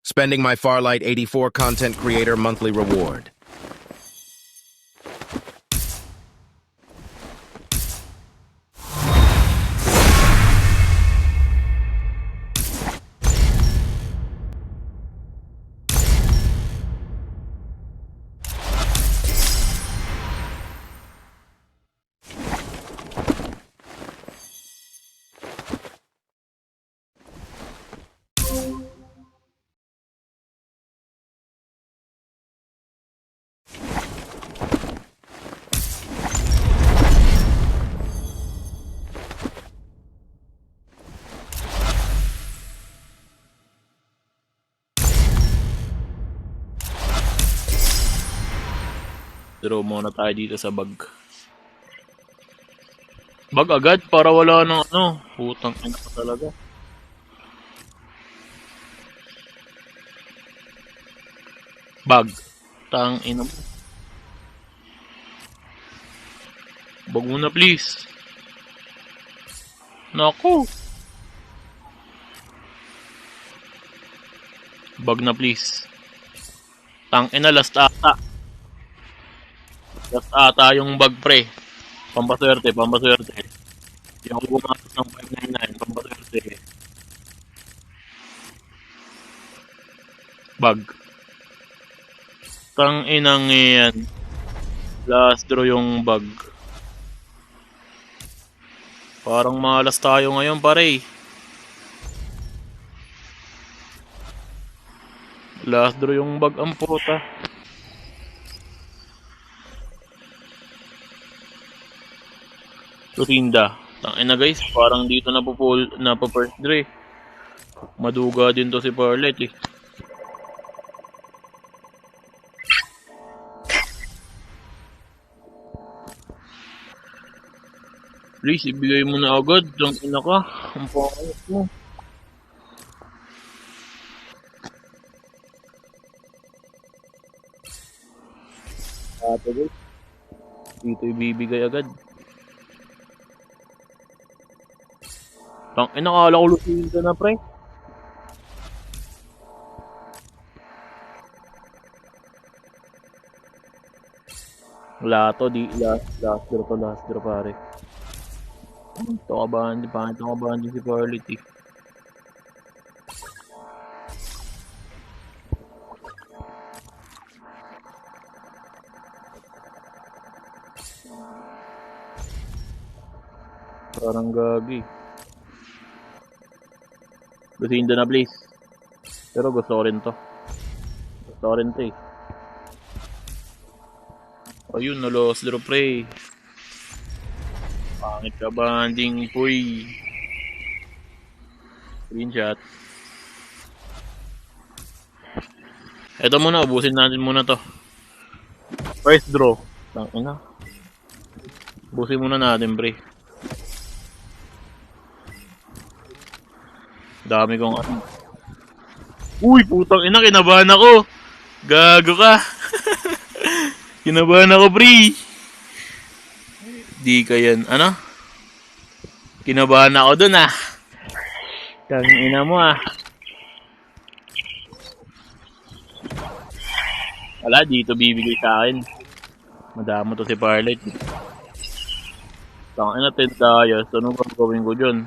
Spending my Farlight 84 content creator monthly reward. Draw muna tayo dito sa bag. Bag agad para wala ng ano. Putang ina ka talaga. Bag. Tang ina mo. Bag muna please. Naku. Bag na please. Tang ina last ata. Last ata yung bag pre. Pampaswerte, pampaswerte. Yung bumasok ng 599, pampaswerte. Bag. Tang inang yan. Last draw yung bag. Parang malas tayo ngayon pare. Last draw yung bag ang puta. Turinda. Tangina guys, parang dito na po first draw. Maduga din to si Parlet eh. Please, ibigay mo na agad. Tangina ka. Ang pangit mo. Ate guys. Dito ibibigay agad. Tangina, akala ko lusin ka na pre. Wala to, last draw pare. Ito kabahan din si Parlet eh. Parang gagi. Lusinda na please. Pero gusto ko rin to. Eh. Ayun, na-lost draw pre. Pangit ka banding puy. Screenshot. Eto muna, ubusin natin muna to. First draw. Tangina. Ubusin muna natin pre. Dami kong ano. Uy, putang ina, kinabahan ako. Gago ka. Kinabahan ako, pre. Di ka yan, ano? Kinabahan ako dun, ah. Tangina mo, ah. Wala, dito bibigay sa akin. Madamo to si Parlet. Tangina, 10 tayo. So, ano bang gawin ko dyan?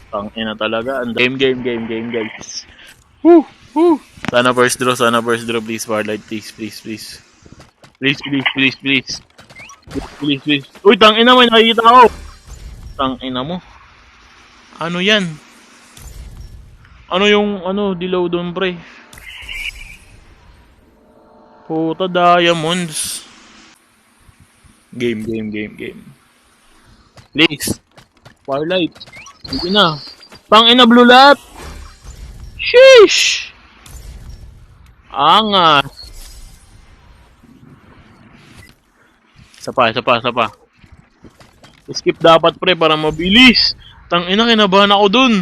Tangina talaga. Game guys. Woo! Sana first draw please, Farlight, please. Please. Uy, tangina mo, nakikita ko. Tangina mo. Ano yan? Ano yung, dilaw doon, pre? Puta, diamonds. Game. Please. Farlight. Sige na. Tangina, blue lap. Sheesh. Angas. Isa pa. Skip dapat pre para mabilis. Tangina, kinabahan ako dun.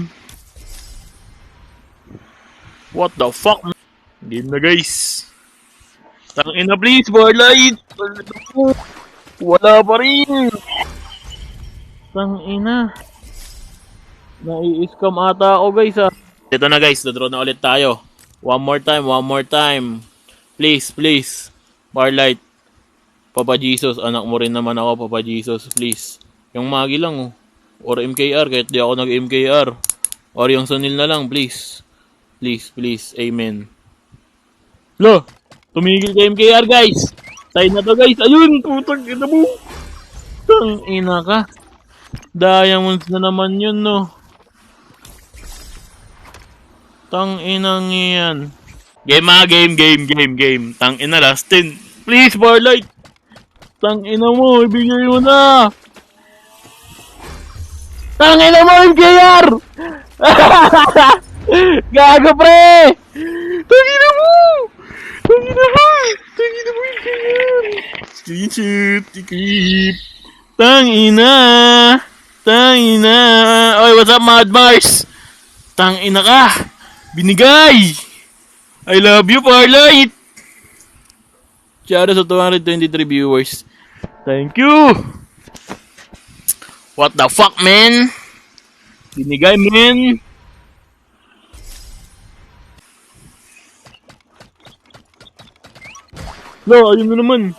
What the fuck? Game na guys. Tangina please, Farlight. Wala pa rin. Tangina. Nai-scam ata ako guys ah. Ito na guys, dodraw na ulit tayo. One more time. Please. Barlight. Papa Jesus, anak mo rin naman ako, Papa Jesus, please. Yung magi lang oh. Or MKR, kahit di ako nag-MKR. Or yung sunil na lang, please. Please. Amen. Lo, tumigil ka MKR guys. Tayo na to guys. Ayun, putang ina mo. Tang ina ka. Diamonds na naman yun no. Tang inang yan. Game. Tang ina last 10. Please, Barlight. Tang ina mo, ibigay mo na. Tang ina mo, MKR! Gago, pre! Tang ina mo, MKR! Screenshot, ikip. Tang ina. Oy, what's up, Mad Mars? Tang ina ka. Binigay. I love you, Barlight. Shout out sa 223 viewers. Thank you. What the fuck, man? Binigay, man. Lo, ayun na naman.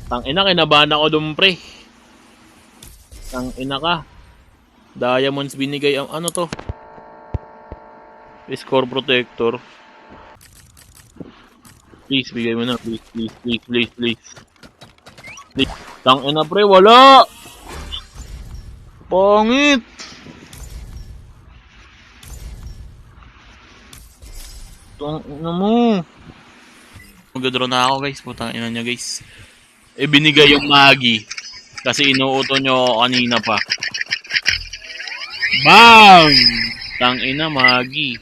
Tangina, kinabahan ako dun, pre. Tangina ka. Diamonds binigay ang ano to? Score protector. Please, bigay mo na. Please. Tangina, pre, wala. Pangit. Tangina mo. Mag-draw na ako guys. Putang ina niya guys. Binigay yung magi. Kasi inuuto nyo ako kanina pa. Bang! Tangina, magi.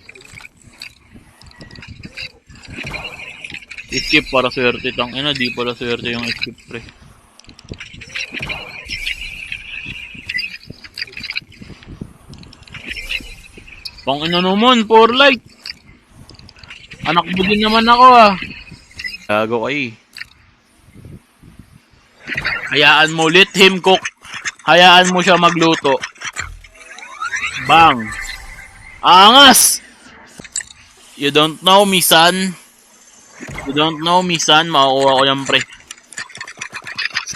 Skip para swerte. Tangina, di pala swerte yung skip, pre. Tangina naman, for light. Anak mo din naman ako ah. Gago kayo. Hayaan mo, let him cook. Hayaan mo siya magluto. Bang. Angas! You don't know me, son. Makukuha ko yan, pre.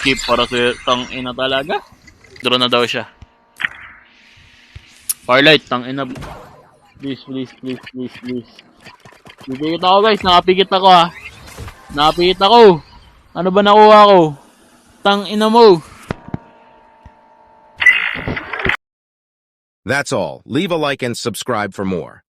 Skip para sa tang-ina talaga. Draw na daw siya. Farlight, tang-ina. Please. Pipikit ako, guys. Nakapikit ako, ha. Ano ba nakuha ko? Tang-ina mo. That's all. Leave a like and subscribe for more.